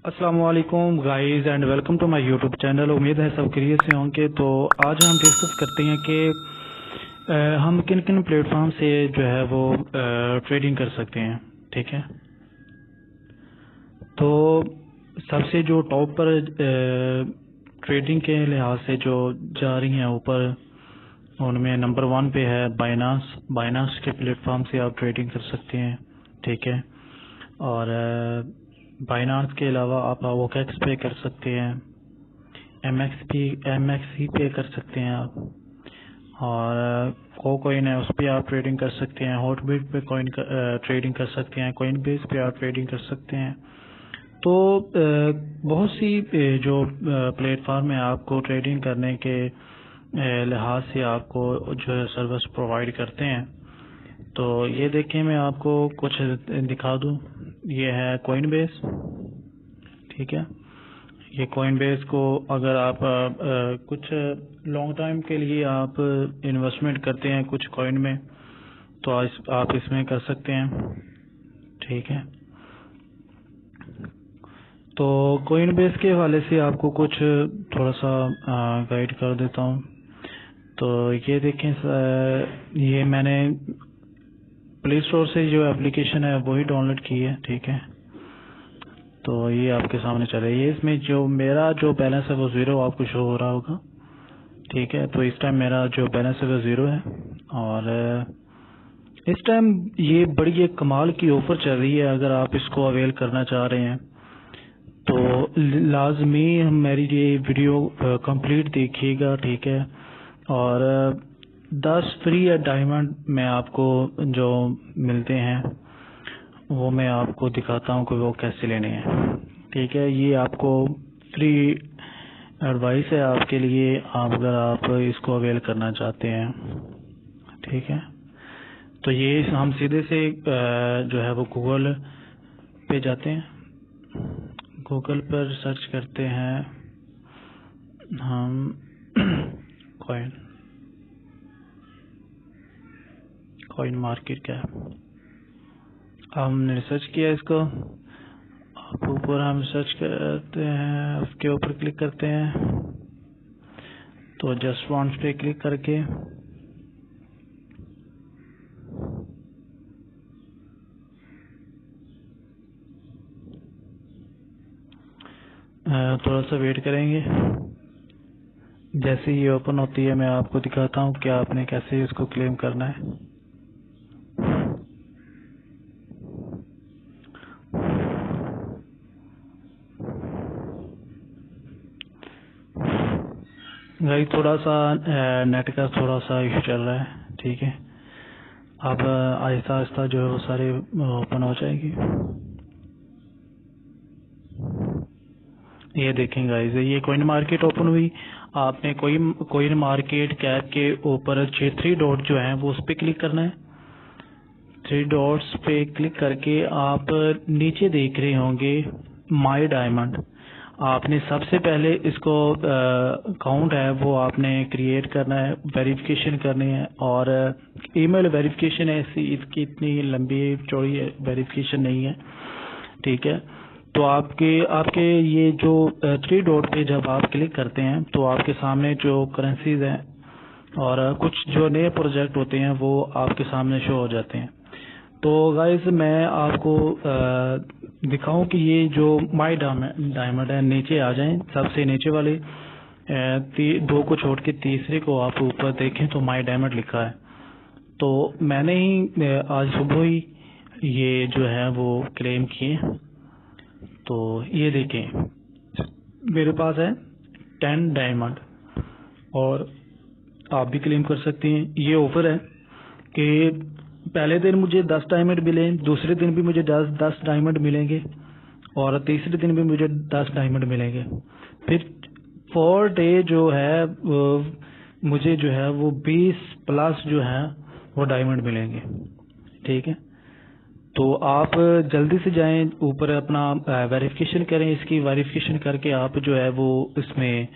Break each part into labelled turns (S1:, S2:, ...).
S1: अस्सलाम वालेकुम guys and welcome to my YouTube channel. उम्मीद है सब खैरियत से होंगे। तो आज हम डिस्कस करते हैं कि हम किन किन प्लेटफॉर्म से जो है वो ट्रेडिंग कर सकते हैं। ठीक है, तो सबसे जो टॉप पर ट्रेडिंग के लिहाज से जो जा रही हैं ऊपर, उनमें नंबर 1 पे है बाइनांस के प्लेटफॉर्म से आप ट्रेडिंग कर सकते हैं। ठीक है, और बाइनांस के अलावा आप OKX पे कर सकते हैं, MXC पे कर सकते हैं आप, और कोइन है उस पर आप ट्रेडिंग कर सकते हैं, हॉटबिट पे ट्रेडिंग कर सकते हैं, कॉइनबेस पे आप ट्रेडिंग कर सकते हैं। तो बहुत सी जो प्लेटफॉर्म है आपको ट्रेडिंग करने के लिहाज से आपको जो है सर्विस प्रोवाइड करते हैं। तो ये देखें, मैं आपको कुछ दिखा दूं। ये है कॉइनबेस। ठीक है, ये कॉइनबेस को अगर आप कुछ लॉन्ग टाइम के लिए आप इन्वेस्टमेंट करते हैं कुछ कॉइन में, तो आप इसमें कर सकते हैं। ठीक है, तो कॉइनबेस के हवाले से आपको कुछ थोड़ा सा गाइड कर देता हूँ। तो ये देखें, ये मैंने प्ले स्टोर से जो एप्लीकेशन है वही डाउनलोड की है। ठीक है, तो ये आपके सामने चल रही है। इसमें जो मेरा जो बैलेंस है वो 0 आपको शो हो रहा होगा। ठीक है, तो इस टाइम मेरा जो बैलेंस है वो 0 है, और इस टाइम ये बड़ी एक कमाल की ऑफर चल रही है। अगर आप इसको अवेल करना चाह रहे हैं तो लाजमी मेरी ये वीडियो कंप्लीट देखिएगा। ठीक है, और 10 फ्री डायमंड में आपको जो मिलते हैं वो मैं आपको दिखाता हूँ कि वो कैसे लेने हैं। ठीक है, ये आपको फ्री एडवाइस है आपके लिए, अगर आप इसको अवेल करना चाहते हैं। ठीक है, तो ये हम सीधे से जो है वो गूगल पे जाते हैं, गूगल पर सर्च करते हैं हम कॉइन मार्केट कैप। हमने सर्च किया इसको, आप ऊपर हम सर्च करते हैं, उसके ऊपर क्लिक करते हैं, तो जस्ट वांट पे क्लिक करके थोड़ा सा वेट करेंगे। जैसे ही ओपन होती है मैं आपको दिखाता हूँ कि आपने कैसे इसको क्लेम करना है। भाई थोड़ा सा नेट का थोड़ा सा इशू चल रहा है। ठीक है, अब आहिस्ता आहिस्ता जो है वो सारे ओपन हो जाएगी। ये देखें गाइस, ये कॉइन मार्केट ओपन हुई। आपने कॉइन मार्केट कैप के ऊपर 3 डॉट जो है वो उस पर क्लिक करना है। 3 डॉट्स पे क्लिक करके आप नीचे देख रहे होंगे माई डायमंड। आपने सबसे पहले इसको अकाउंट है वो आपने क्रिएट करना है, वेरिफिकेशन करनी है, और ईमेल वेरिफिकेशन है। इसकी इतनी लंबी चौड़ी वेरिफिकेशन नहीं है। ठीक है, तो आपके ये जो 3 डॉट पे जब आप क्लिक करते हैं तो आपके सामने जो करेंसीज हैं और कुछ जो नए प्रोजेक्ट होते हैं वो आपके सामने शो हो जाते हैं। तो गाइस मैं आपको दिखाऊं कि ये जो माई डायमंड है, नीचे आ जाएं, सबसे नीचे वाले 2 को छोड़ के तीसरे को आप ऊपर देखें तो माई डायमंड लिखा है। तो मैंने ही आज सुबह ही ये जो है वो क्लेम किए। तो ये देखें, मेरे पास है 10 डायमंड, और आप भी क्लेम कर सकते हैं। ये ऑफर है कि पहले दिन मुझे 10 डायमंड मिले, दूसरे दिन भी मुझे 10 डायमंड मिलेंगे, और तीसरे दिन भी मुझे 10 डायमंड मिलेंगे। फिर 4 डे जो है मुझे जो है वो 20 प्लस जो है वो डायमंड मिलेंगे। ठीक है, तो आप जल्दी से जाएं ऊपर, अपना वेरिफिकेशन करें। इसकी वेरिफिकेशन करके आप जो है वो इसमें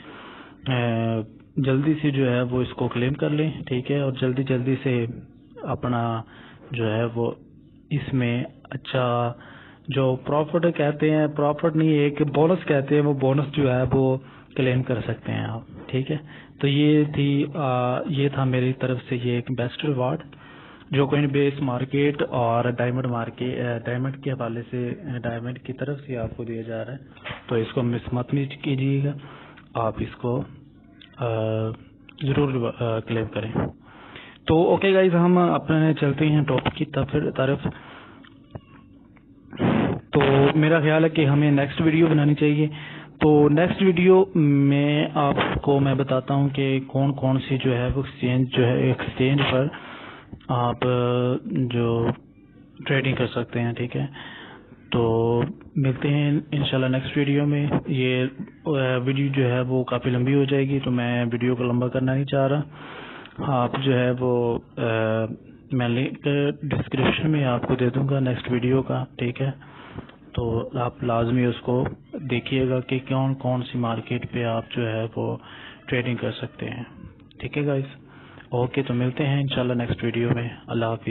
S1: जल्दी से जो है वो इसको क्लेम कर लें। ठीक है, और जल्दी से अपना जो है वो इसमें अच्छा جو پروفٹ کہتے ہیں، پروفٹ نہیں ایک بونس کہتے ہیں، وہ بونس جو ہے وہ کلیم کر سکتے ہیں آپ. ٹھیک ہے، تو یہ تھا میری طرف سے یہ ایک بیسٹ ریوارڈ جو کوئن بیس مارکیٹ اور ڈائمنڈ کے حوالے سے ڈائمنڈ کی طرف سے آپ کو دیا جا رہا ہے. تو اس کو مس مت کیجیے گا، آپ اس کو ضرور کلیم کریں. تو اوکے گائز، ہم اپنے چلتے ہیں ٹاپک کی طرف. تو میرا خیال ہے کہ ہمیں نیکسٹ ویڈیو بنانی چاہیے. تو نیکسٹ ویڈیو میں آپ کو میں بتاتا ہوں کہ کون کون سی جو ہے وہ ایکسچینج پر آپ جو ٹریڈنگ کر سکتے ہیں. ٹھیک ہے، تو ملتے ہیں انشاءاللہ نیکسٹ ویڈیو میں. یہ ویڈیو جو ہے وہ کافی لمبی ہو جائے گی، تو میں ویڈیو کو لمبا کرنا نہیں چاہ رہا. آپ جو ہے وہ میں لنک ڈسکرپشن میں آپ کو دے دوں گا نیکسٹ ویڈیو کا. ٹھیک ہے، تو آپ لازمی اس کو دیکھیے گا کہ کون سی مارکیٹ پہ آپ جو ہے وہ ٹریڈنگ کر سکتے ہیں. ٹھیک ہے گائز، اوکے، تو ملتے ہیں انشاءاللہ نیکسٹ ویڈیو میں. اللہ حافظ.